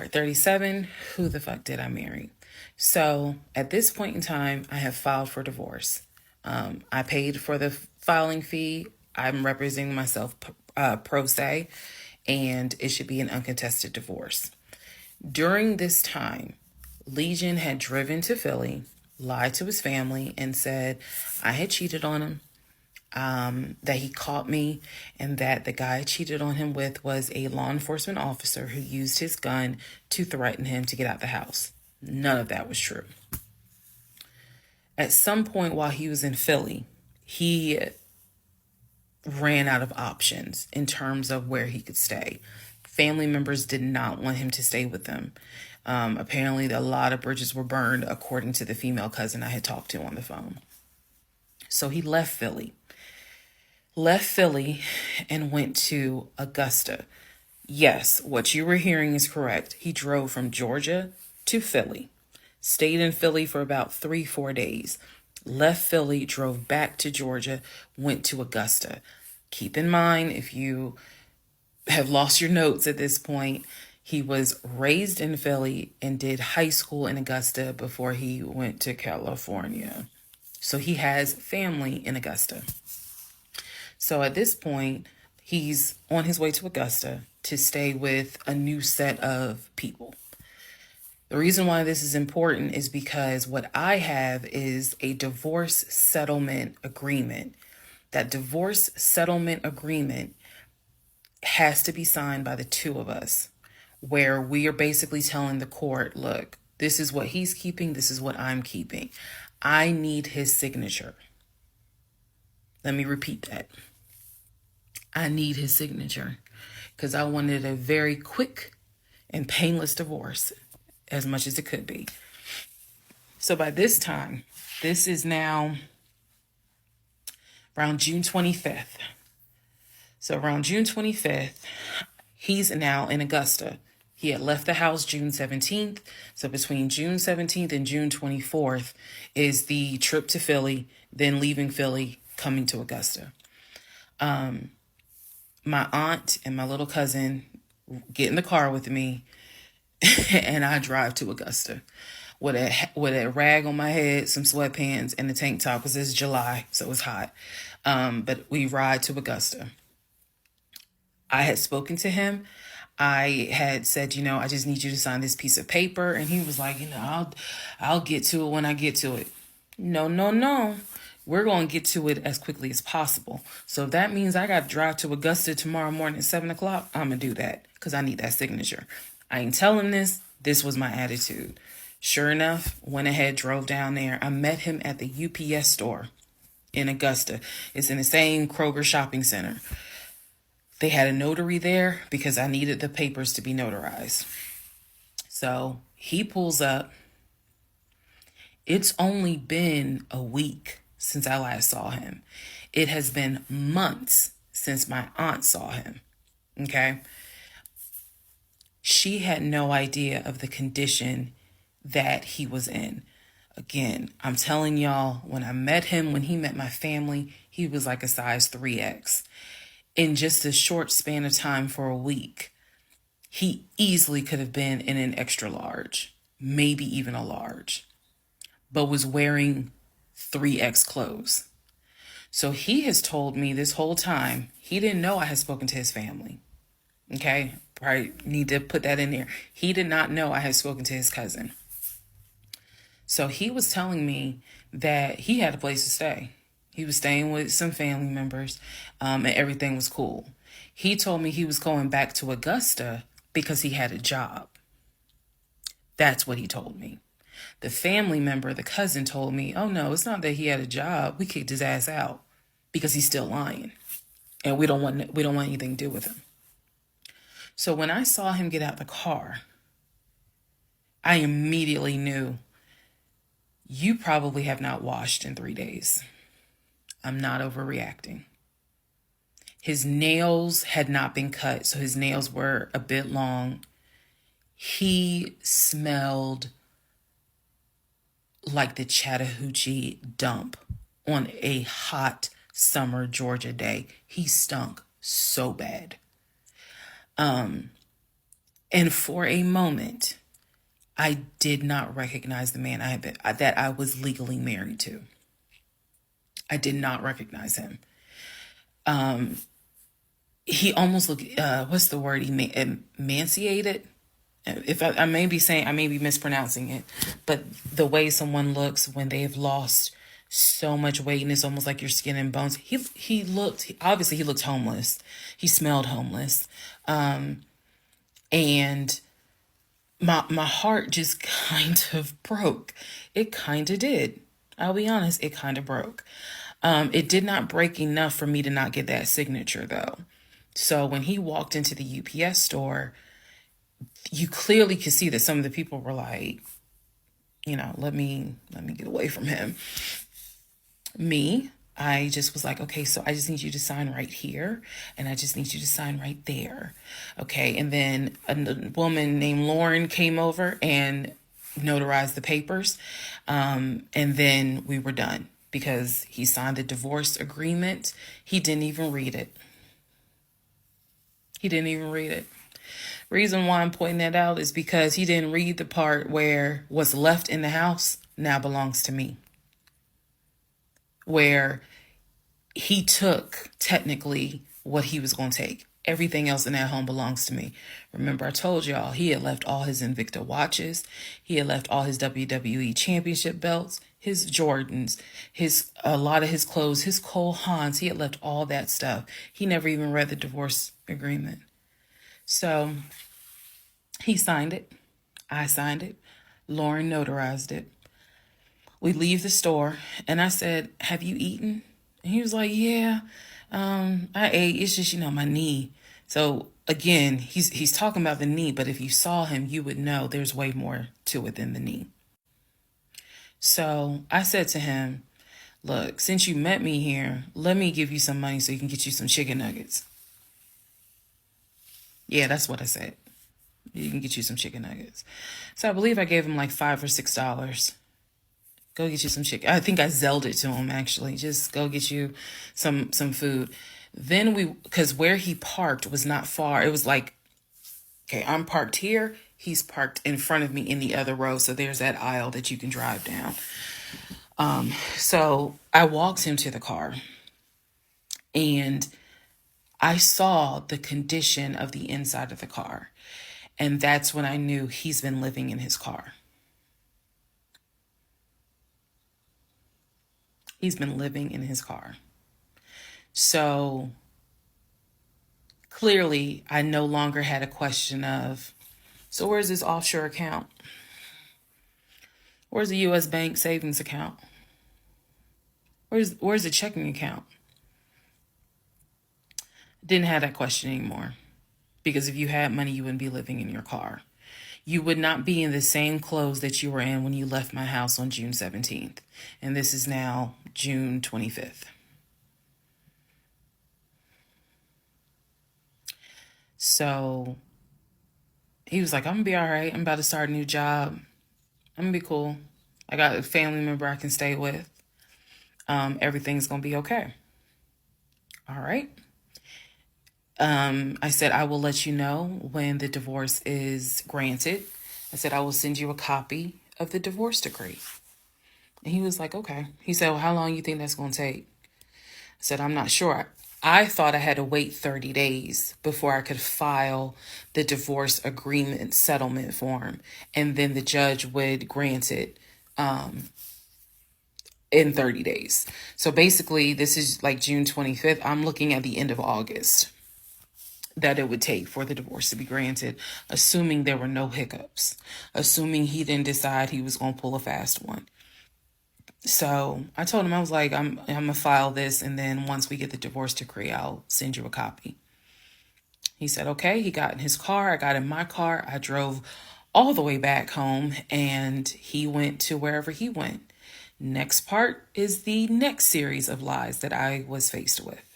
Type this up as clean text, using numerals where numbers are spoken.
Part 37, who the fuck did I marry? So at this point in time, I have filed for divorce. I paid for the filing fee. I'm representing myself pro se, and it should be an uncontested divorce. During this time, Legion had driven to Philly, lied to his family, and said I had cheated on him, that he caught me, and that the guy I cheated on him with was a law enforcement officer who used his gun to threaten him to get out the house. None of that was true. At some point while he was in Philly, he ran out of options in terms of where he could stay. Family members did not want him to stay with them. Apparently, a lot of bridges were burned, according to the female cousin I had talked to on the phone. So he left Philly and went to Augusta. Yes, what you were hearing is correct. He drove from Georgia to Philly, stayed in Philly for about 3-4 days, left Philly, drove back to Georgia, went to Augusta. Keep in mind, if you have lost your notes at this point, he was raised in Philly and did high school in Augusta before he went to California. So he has family in Augusta. So at this point, he's on his way to Augusta to stay with a new set of people. The reason why this is important is because what I have is a divorce settlement agreement. That divorce settlement agreement has to be signed by the two of us, where we are basically telling the court, look, this is what he's keeping, this is what I'm keeping. I need his signature. Let me repeat that. I need his signature because I wanted a very quick and painless divorce, as much as it could be. So by this time, this is now around June 25th. So around June 25th, he's now in Augusta. He had left the house June 17th. So between June 17th and June 24th is the trip to Philly, then leaving Philly, coming to Augusta. My aunt and my little cousin get in the car with me and I drive to Augusta with a rag on my head, some sweatpants, and a tank top because it's July, so it's hot. But we ride to Augusta. I had spoken to him. I had said, I just need you to sign this piece of paper. And he was like, I'll get to it when I get to it. No. We're going to get to it as quickly as possible. So if that means I got to drive to Augusta tomorrow morning at 7 o'clock, I'm going to do that because I need that signature. I ain't telling this. This was my attitude. Sure enough, went ahead, drove down there. I met him at the UPS store in Augusta. It's in the same Kroger shopping center. They had a notary there because I needed the papers to be notarized. So he pulls up. It's only been a week since I last saw him. It has been months since my aunt saw him. Okay? She had no idea of the condition that he was in. Again, I'm telling y'all, when I met him, when he met my family, he was like a size 3X. In just a short span of time for a week, he easily could have been in an extra large, maybe even a large, but was wearing 3X clothes. So he has told me this whole time, he didn't know I had spoken to his family. Okay, probably need to put that in there. He did not know I had spoken to his cousin. So he was telling me that he had a place to stay. He was staying with some family members, and everything was cool. He told me he was going back to Augusta because he had a job. That's what he told me. The family member, the cousin, told me, oh no, it's not that he had a job. We kicked his ass out because he's still lying. And we don't want anything to do with him. So when I saw him get out the car, I immediately knew, you probably have not washed in 3 days. I'm not overreacting. His nails had not been cut, so his nails were a bit long. He smelled like the Chattahoochee dump on a hot summer Georgia day. He stunk so bad. And for a moment, I did not recognize the man that I was legally married to. I did not recognize him. He almost looked, what's the word? Emaciated. If I may be saying, I may be mispronouncing it, but the way someone looks when they have lost so much weight and it's almost like your skin and bones. He looked, obviously he looked homeless. He smelled homeless. And my heart just kind of broke. It kind of did. I'll be honest, it kind of broke. It did not break enough for me to not get that signature though. So when he walked into the UPS store, you clearly could see that some of the people were like, let me get away from him. Me, I just was like, okay, so I just need you to sign right here, and I just need you to sign right there. Okay, and then a woman named Lauren came over and notarized the papers, and then we were done because he signed the divorce agreement. He didn't even read it. Reason why I'm pointing that out is because he didn't read the part where what's left in the house now belongs to me. Where he took technically what he was going to take. Everything else in that home belongs to me. Remember, I told y'all he had left all his Invicta watches. He had left all his WWE championship belts, his Jordans, a lot of his clothes, his Cole Haans. He had left all that stuff. He never even read the divorce agreement. So he signed it. I signed it. Lauren notarized it. We leave the store and I said, "Have you eaten?" And he was like, "Yeah, I ate. It's just, my knee." So again, he's talking about the knee, but if you saw him, you would know there's way more to it than the knee. So I said to him, "Look, since you met me here, let me give you some money so you can get you some chicken nuggets." Yeah, that's what I said. You can get you some chicken nuggets. So I believe I gave him like $5 or $6. Go get you some chicken. I think I Zelled it to him actually. Just go get you some food. Then because where he parked was not far. It was like, okay, I'm parked here. He's parked in front of me in the other row. So there's that aisle that you can drive down. So I walked him to the car and I saw the condition of the inside of the car. And that's when I knew he's been living in his car. He's been living in his car. So clearly, I no longer had a question of, so where's this offshore account? Where's the U.S. bank savings account? Where's the checking account? Didn't have that question anymore. Because if you had money, you wouldn't be living in your car. You would not be in the same clothes that you were in when you left my house on June 17th. And this is now June 25th. So he was like, "I'm going to be all right. I'm about to start a new job. I'm going to be cool. I got a family member I can stay with. Everything's going to be okay." All right. I said, "I will let you know when the divorce is granted." I said, "I will send you a copy of the divorce decree." And he was like, "Okay." He said, "Well, how long you think that's going to take?" I said, "I'm not sure." I thought I had to wait 30 days before I could file the divorce agreement settlement form. And then the judge would grant it in 30 days. So basically, this is like June 25th. I'm looking at the end of August that it would take for the divorce to be granted, assuming there were no hiccups, assuming he didn't decide he was going to pull a fast one. So I told him, I was like, I'm going to file this, and then once we get the divorce decree, I'll send you a copy. He said, okay. He got in his car. I got in my car. I drove all the way back home, and he went to wherever he went. Next part is the next series of lies that I was faced with.